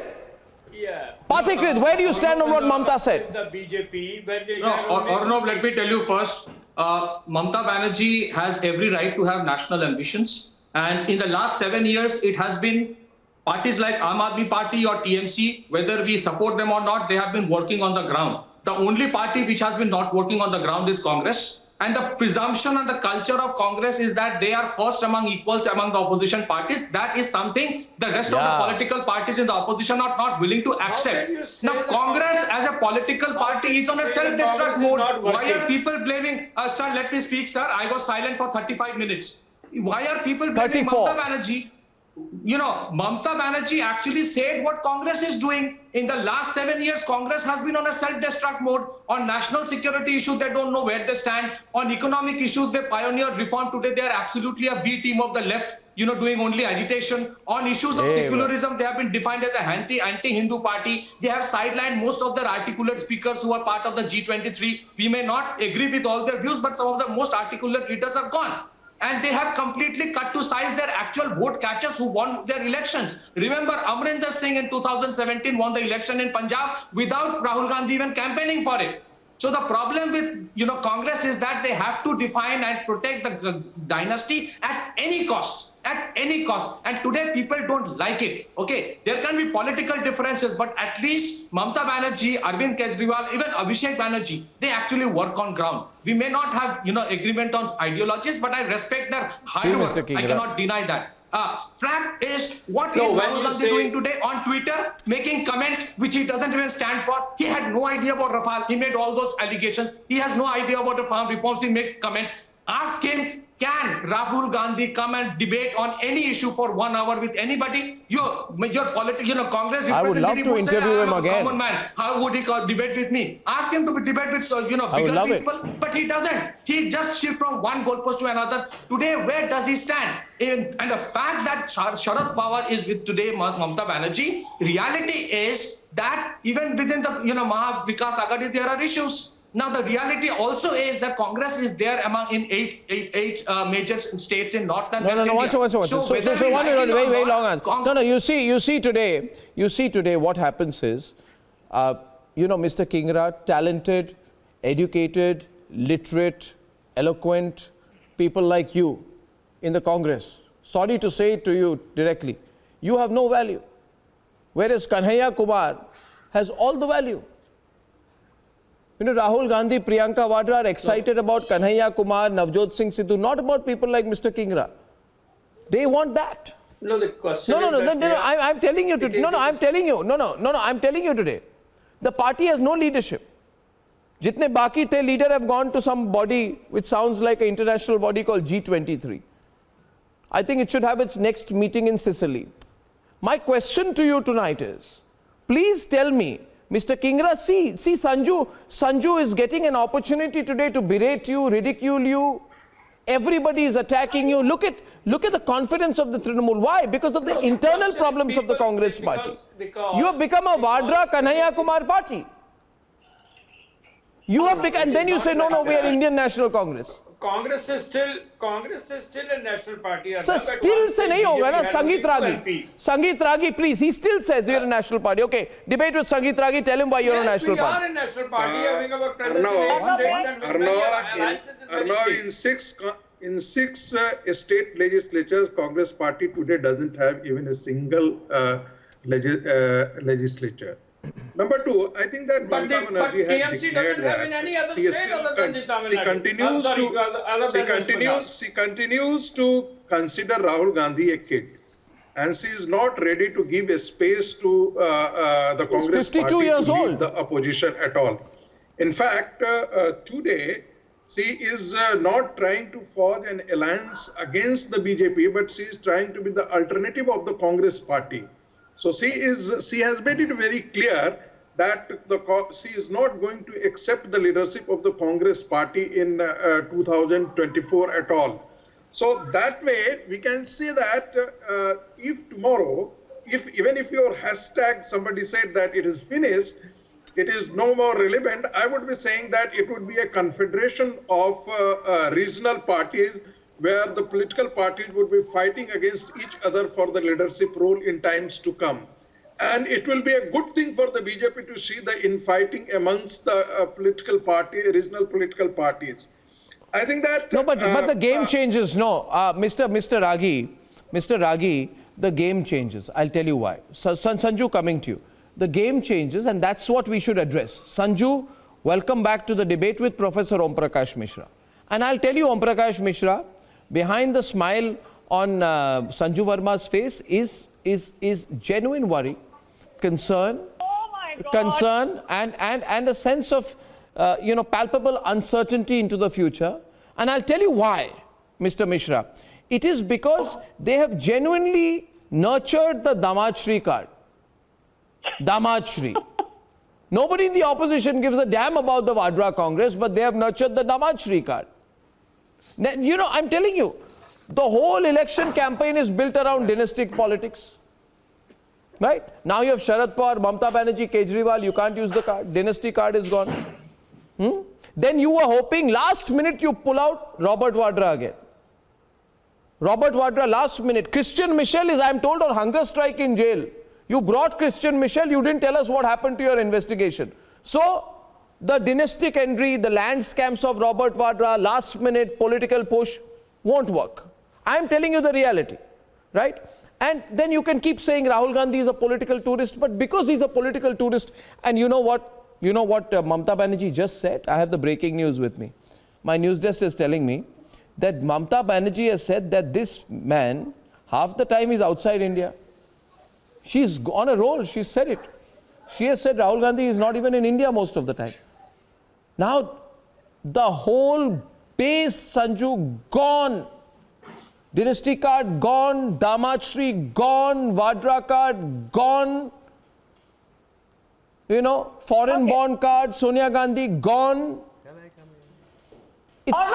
Yeah. Pathikrit, where do you stand on what Mamta said? The BJP. Arnav, let me tell you first. Mamta Banerjee has every right to have national ambitions. And in the last 7 years, it has been parties like Aam Aadmi Party or TMC, whether we support them or not, they have been working on the ground. The only party which has been not working on the ground is Congress. And the presumption and the culture of Congress is that they are first among equals among the opposition parties. That is something the rest of the political parties in the opposition are not willing to accept. Now, Congress as a political party is on a self-destruct mode. Why are people blaming... sir, let me speak, sir. I was silent for 35 minutes. Why are people blaming Mamta Banerjee? You know, Mamta Banerjee actually said what Congress is doing. In the last 7 years, Congress has been on a self-destruct mode. On national security issues, they don't know where they stand. On economic issues, they pioneered reform. Today, they are absolutely a B team of the left, you know, doing only agitation. On issues of secularism, they have been defined as a anti-Hindu party. They have sidelined most of their articulate speakers who are part of the G23. We may not agree with all their views, but some of the most articulate leaders are gone. And they have completely cut to size their actual vote catchers who won their elections. Remember, Amrinder Singh in 2017 won the election in Punjab without Rahul Gandhi even campaigning for it. So the problem with, you know, Congress is that they have to define and protect the dynasty at any cost. At any cost. And today people don't like it. Okay, there can be political differences, but at least Mamta Banerjee, Arvind Kejriwal, even Abhishek Banerjee, they actually work on ground. We may not have, you know, agreement on ideologies, but I respect their hard work. I cannot deny that. Fact is, what is Rahul Gandhi doing today on Twitter, making comments which he doesn't even stand for? He had no idea about Rafale. He made all those allegations. He has no idea about the farm reforms. He makes comments. Ask him, can Rahul Gandhi come and debate on any issue for 1 hour with anybody? Your political, you know, Congress. I would love to interview him again. Common man, how would he debate with me? Ask him to debate with, you know, bigger people. But he doesn't. He just shifts from one goalpost to another. Today, where does he stand? And the fact that Sharad Pawar is with today Mamta Banerjee, reality is that even within the, you know, Maha Vikas Aghadi, there are issues. Now, the reality also is that Congress is there among in eight major states in North and West India. Watch. So very long answer. No, you see today what happens is, you know, Mr. Kingra, talented, educated, literate, eloquent, people like you in the Congress. Sorry to say it to you directly. You have no value. Whereas Kanhaiya Kumar has all the value. You know, Rahul Gandhi, Priyanka Vadra are excited about Kanhaiya Kumar, Navjot Singh Sidhu, not about people like Mr. Kingra. They want that. No, the question I'm telling you today. I'm telling you today. The party has no leadership. Jitne baki the leader have gone to some body which sounds like an international body called G23. I think it should have its next meeting in Sicily. My question to you tonight is, please tell me, Mr. Kingra, see Sanju is getting an opportunity today to berate you, ridicule you. Everybody is attacking you. Look at the confidence of the Trinamool. Why? Because of the internal problems of the Congress party. You have become a Vadra Kanhaiya Kumar party. You have become, and then you say, no, we are Indian National Congress. Congress is still a national party. Sir, still se nahi hoga na. Sangeet Ragi, please. He still says we are a national party. Okay, debate with Sangeet Ragi. Tell him why you are a national party. We are a national party. Having our presence in six state legislatures, Congress party today doesn't have even a single legislature. Number two, I think that Mamta Banerjee has declared that she continues to consider Rahul Gandhi a kid, and she is not ready to give a space to the Congress party to lead the opposition at all. In fact, today she is not trying to forge an alliance against the BJP, but she is trying to be the alternative of the Congress party. So she has made it very clear that she is not going to accept the leadership of the Congress party in 2024 at all. So that way we can say that if tomorrow, even if your hashtag somebody said that it is finished, it is no more relevant, I would be saying that it would be a confederation of regional parties where the political parties would be fighting against each other for the leadership role in times to come. And it will be a good thing for the BJP to see the infighting amongst the regional political parties. I think that... No, but the game changes, no. Mr. Ragi, the game changes. I'll tell you why. Sanju, coming to you. The game changes, and that's what we should address. Sanju, welcome back to the debate with Professor Om Prakash Mishra. And I'll tell you, Om Prakash Mishra, behind the smile on Sanju Verma's face is genuine worry, concern, and a sense of palpable uncertainty into the future. And I'll tell you why, Mr. Mishra. It is because they have genuinely nurtured the Damad Shri card. Damad Shri. Nobody in the opposition gives a damn about the Vadra Congress, but they have nurtured the Damad Shri card. You know, I'm telling you, the whole election campaign is built around dynastic politics. Right? Now you have Sharad Pawar, Mamata Banerjee, Kejriwal, you can't use the card. Dynasty card is gone. Then you were hoping, last minute you pull out Robert Vadra again. Robert Vadra, last minute. Christian Michel is, I'm told, on hunger strike in jail. You brought Christian Michel, you didn't tell us what happened to your investigation. So, the dynastic entry, the land scams of Robert Vadra, last minute political push, won't work. I'm telling you the reality, right? And then you can keep saying Rahul Gandhi is a political tourist, but because he's a political tourist, and you know what Mamata Banerjee just said? I have the breaking news with me. My news desk is telling me that Mamata Banerjee has said that this man, half the time is outside India. She's on a roll, she said it. She has said Rahul Gandhi is not even in India most of the time. Now, the whole base, Sanju, gone. Dynasty card gone, Damad Shri gone, Vadra card gone. You know, foreign bond card, Sonia Gandhi gone. I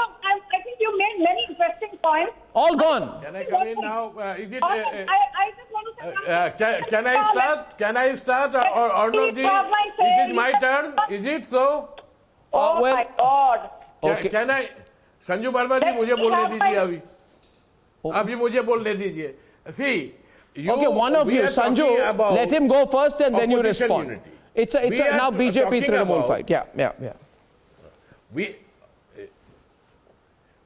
think you made many interesting points. All gone. Can I come in now? Is it? I just want to say can I start? Can I start? Or no? It is my turn. Is it so? Oh my God. Can I? Sanju Verma जी मुझे बोलने दीजिए अभी मुझे बोलने दीजिए. See. Okay, one of you, Sanju, let him go first and then you respond. Unity. It's a now BJP Trinamool fight. Yeah.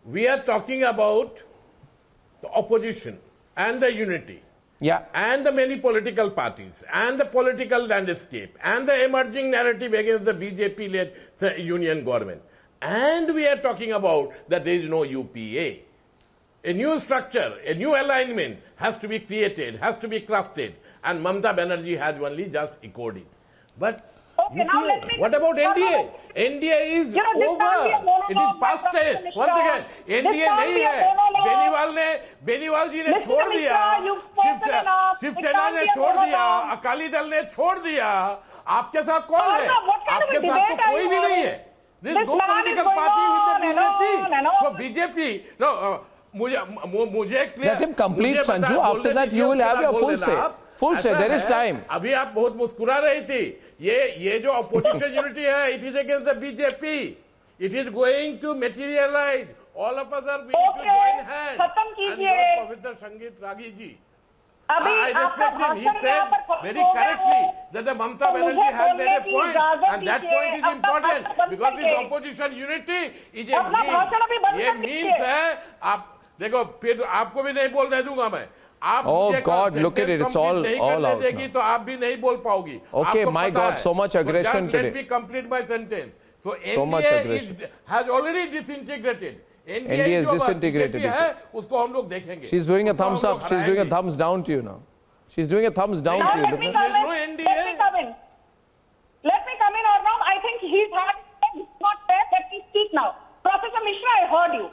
We are talking about the opposition and the unity. Yeah. And the many political parties and the political landscape and the emerging narrative against the BJP-led union government. And we are talking about that there is no UPA. A new structure, a new alignment has to be created, has to be crafted. And Mamata Banerjee has only just echoed it. But UPA, what about NDA? NDA is over. It is past tense. Once again, NDA नहीं है. बेनीवाल जी ने छोड़ दिया. शिवसेना ने छोड़ दिया. अकाली दल ने छोड़ दिया. आपके साथ कौन है? आपके साथ तो कोई भी नहीं है. There is no political party with the BJP. So BJP, no. मुझे clear. Let him complete, Sanju. After that, you will have your full say. Full say. There is time. अभी आप बहुत मुस्कुरा रही थी. ये जो opposition unity है, it is against the BJP. It is going to materialize. All of us are going to join hands. And not Professor Sangeet Ragi ji. I respect him. He said very correctly that the Mamata Banerjee has made a point, and that point is important because this opposition unity is a means. ये means है. आप देखो फिर आपको भी नहीं बोलने दूंगा मैं. Oh God, look at it, it's all out now. तो आप भी नहीं बोल पाओगी. Okay, my God, so much aggression today. Let me complete my sentence. So NDA has already disintegrated. NDA is disintegrated. उसको हम लोग देखेंगे. She's doing a thumbs up. She's doing a thumbs down to you now. She's doing a thumbs down to you. Let me come in, Arnav. I think he's not fair that we speak now. Professor Mishra, I heard you.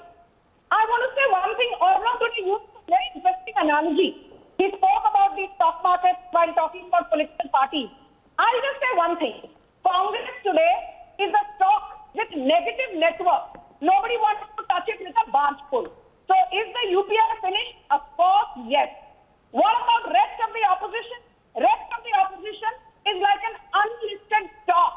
I want to say one thing. Arnav today used a very interesting analogy. He spoke about about the stock market while talking about political parties. I'll just say one thing. Congress today is a stock with negative net worth. Nobody wants to touch it with a barge pole. So is the UPR finished? Of course, yes. What about rest of the opposition? Rest of the opposition is like an unlisted stock,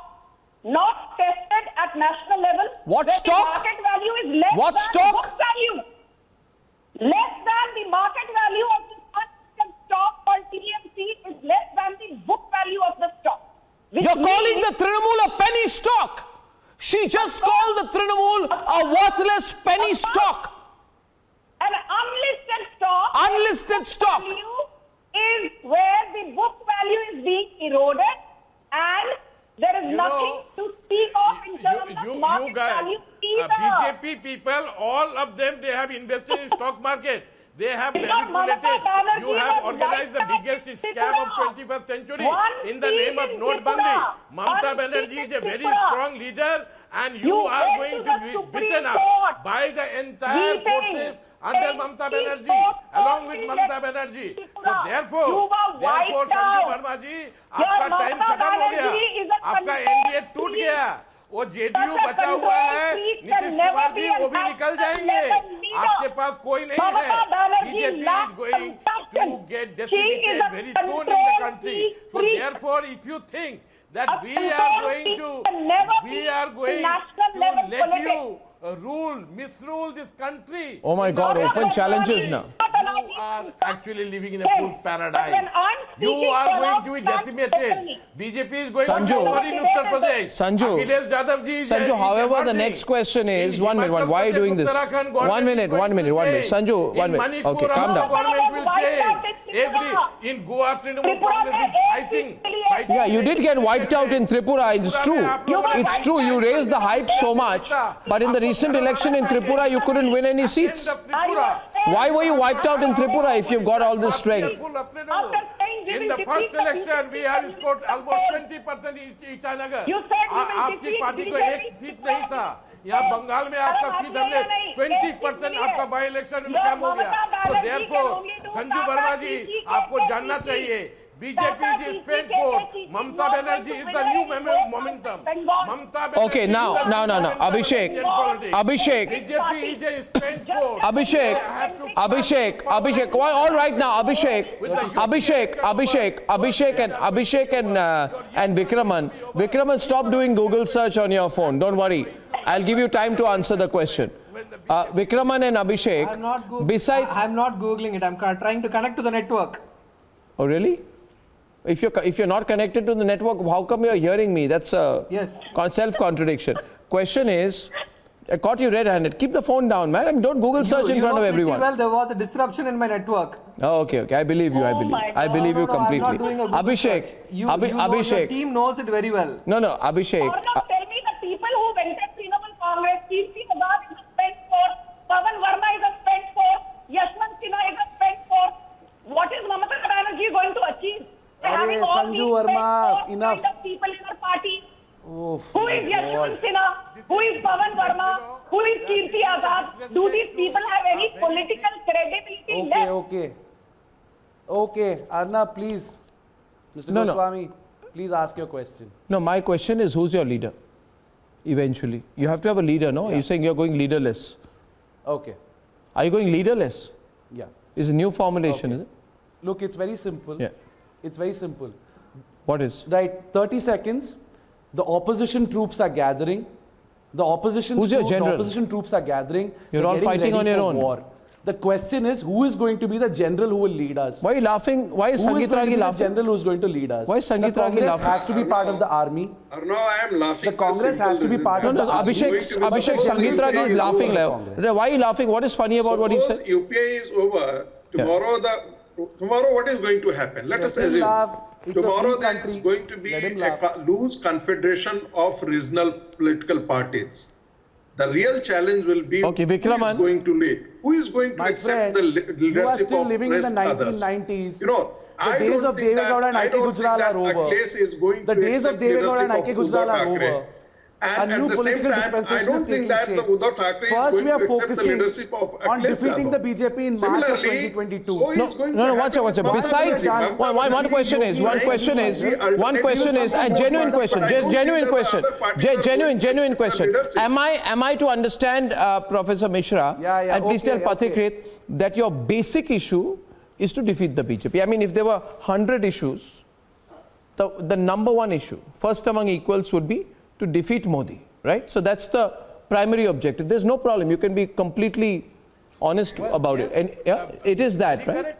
not tested at national level. What where stock? The market value is less What than stock? book value. Less than the market value of the unlisted stock called TMC is less than the book value of the stock. You're calling the Trinamool a penny stock. She just called the Trinamool a worthless penny stock. An unlisted stock. Unlisted stock. Value is where the book value is being eroded, and there is nothing to speak of in terms of market value either. BJP people, all of them, they have invested in stock market. They have Because manipulated. Mamata Banerjee You have was organized the wiped out biggest in scam of Tripura. 21st century One in the name of seat in Notbandi. Tripura. Mamata One Banerjee seat is a in very Tripura. strong leader, and you You are went going to to the be Supreme beaten up Court. by the entire Beating forces under Mamata Banerjee, along with Mamata Banerjee. So therefore, Sanju Verma ji, आपका time खत्म हो गया, आपका NDA टूट गया, वो JDU बचा हुआ है, नीतीश कुमार जी वो भी निकल जाएंगे, आपके पास कोई नहीं है, BJP is going to get decimated very soon in the country. So therefore, if you think that we are going to let you misrule this country. Oh my God, open challenges now. You are actually living in a fool's paradise. You are going to be decimated. BJP is going to be in Uttar Pradesh. Akhilesh Yadav ji is Sanju, however, the next question is, one minute, why are you doing this? 1 minute. Sanju, 1 minute. Okay, calm down. Government will change. In Goa, Trinamool Congress is fighting. Yeah, you did get wiped out in Tripura, it's true. It's true, you raised the hype so much, but in the recent election in Tripura, you couldn't win any seats. Why were you wiped out in Tripura if you've got all this strength? In the first election, we have scored almost 20% in Itanagar. आपकी party को एक seat नहीं था. यहाँ बंगाल में आपका seat हमने 20% आपका बाई इलेक्शन में कम हो गया. So therefore, संजू वर्मा जी आपको जानना चाहिए. BJP is spent for. Mamata Banerjee is the new momentum. Okay, now, Abhishek. BJP is a spent for. Abhishek. Well, all right now, Abhishek and Vikraman. Vikraman, stop doing Google search on your phone. Don't worry. I'll give you time to answer the question. Vikraman and Abhishek. I'm not Googling it. I'm trying to connect to the network. Oh, really? If you're not connected to the network, how come you're hearing me? That's a self-contradiction. Question is, I caught you red-handed. Keep the phone down, man. Don't Google search in front of everyone. Well, there was a disruption in my network. Oh, okay. I believe you. I believe you completely. I'm not doing a Google Abhishek. search. Your team knows it very well. No, Abhishek. Tell me the people who went to Trinamool Congress, Kirti Azad is a spent force, Pavan Verma is a spent force, Yashwant Sinha is a spent force. What is Mamata Banerjee going to achieve? Having all Sanju Verma, enough. Kind of people in her party. Who is Yashwant Sinha? Who is Pavan Verma? Who is Kirti Azad? Do these people have any political credibility left? Okay, Arnab, please. Mr. Goswami, please ask your question. No, my question is, who's your leader? Eventually. You have to have a leader, no? You're saying you're going leaderless. Okay. Are you going leaderless? Yeah. It's a new formulation, is it? Look, it's very simple. Yeah. It's very simple. What is? Right, 30 seconds. The opposition troops are gathering. Who's your general? The opposition troops are gathering. You're all fighting on your own. War. The question is, who is going to be the general who will lead us? Why are you laughing? Why is Sangeet Ragi laughing? The general who is going to lead us? Why is Sangeet Ragi laughing? The Congress has to be part of the army. No, I am laughing. The Congress has to be part of the army. Abhishek, Sangeet Ragi is laughing. Why are you laughing? What is funny about what he said? Suppose UPA is over. Tomorrow what is going to happen? Let us assume. Tomorrow there is going to be a loose confederation of regional political parties. The real challenge will be who is going to lead? Who is going to accept the leadership of living in the 1990s. You know, the days of Devegowda and I.K. Gujral are over. The days of Devegowda and I.K. Gujral are over. And A new at the same political time, I dispensation don't is think taking that the shape. Uddhav Thackeray First, is we going are to accept the focusing leadership of on Akhilesh defeating Yadav. the BJP in March of Similarly, 2022. so he is going to No, happen watch out. with Mamta Besides, Banerjee. Mamta one Banerjee question is, a genuine question, genuine question. Am I to understand, Professor Mishra, and please tell Pathikrit that your basic issue is to defeat the BJP? I mean, if there were 100 issues, the number one issue, first among equals, would be to defeat Modi, right? So that's the primary objective. There's no problem. You can be completely honest about it. And yeah, it is that, right?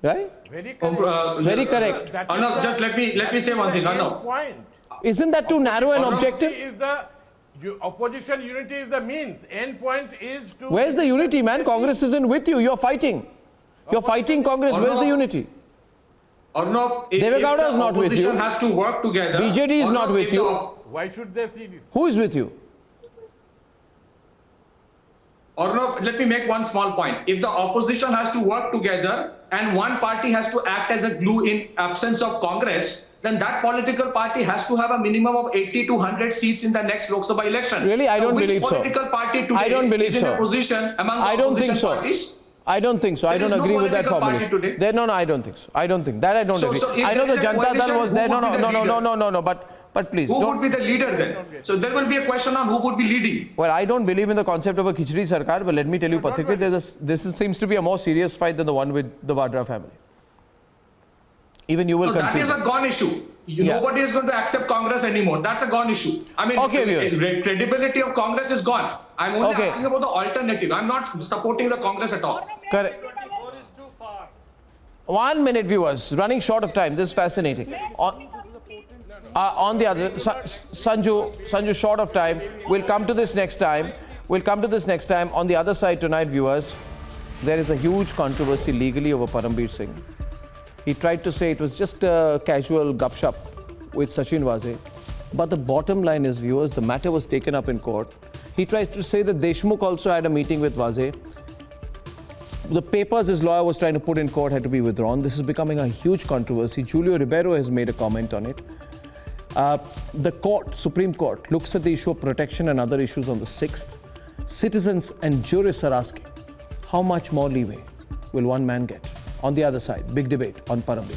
Right? Very correct. Very correct. Arnab, just let me say one thing. Arnab. Point. Isn't that too narrow an objective? Is the opposition unity is the means. End point is to. Where's the unity, man? Congress isn't with you. You're fighting. You're fighting Congress. Where's the unity? Arnab, if Devegowda is the not with you. opposition has to work together. BJD is Arnab, not with if you. Why should they see this? Who is with you? Arnab, let me make one small point. If the opposition has to work together and one party has to act as a glue in absence of Congress, then that political party has to have a minimum of 80 to 100 seats in the next Lok Sabha election. Really? I don't believe so. Which political party today I don't believe is in so. a position among the I don't think opposition so. parties? I don't think so. I There is don't no agree with that political party formulation. today. No, I don't think so. I don't think that. I don't So- agree. so if I know there the is a Janata Dal coalition, was there. who would be the leader? No. But please. Who don't. would be the leader then? So there will be a question on who would be leading. Well, I don't believe in the concept of a Khichdi Sarkar, but let me tell you, Pathikrit, this seems to be a more serious fight than the one with the Vadra family. Even you will No, that concede. is a gone issue. Yeah. Nobody is going to accept Congress anymore. That's a gone issue. I mean, Okay, viewers. credibility of Congress is gone. I'm only Okay. asking about the alternative. I'm not supporting the Congress at all. Correct. 1 minute, viewers. Running short of time. This is fascinating. On the other, Sanju, short of time. We'll come to this next time. On the other side tonight, viewers, there is a huge controversy legally over Parambir Singh. He tried to say it was just a casual gupshup with Sachin Waze. But the bottom line is, viewers, the matter was taken up in court. He tried to say that Deshmukh also had a meeting with Waze. The papers his lawyer was trying to put in court had to be withdrawn. This is becoming a huge controversy. Julio Ribeiro has made a comment on it. The court, Supreme Court, looks at the issue of protection and other issues on the 6th. Citizens and jurists are asking, how much more leeway will one man get? On the other side, big debate on Parambir.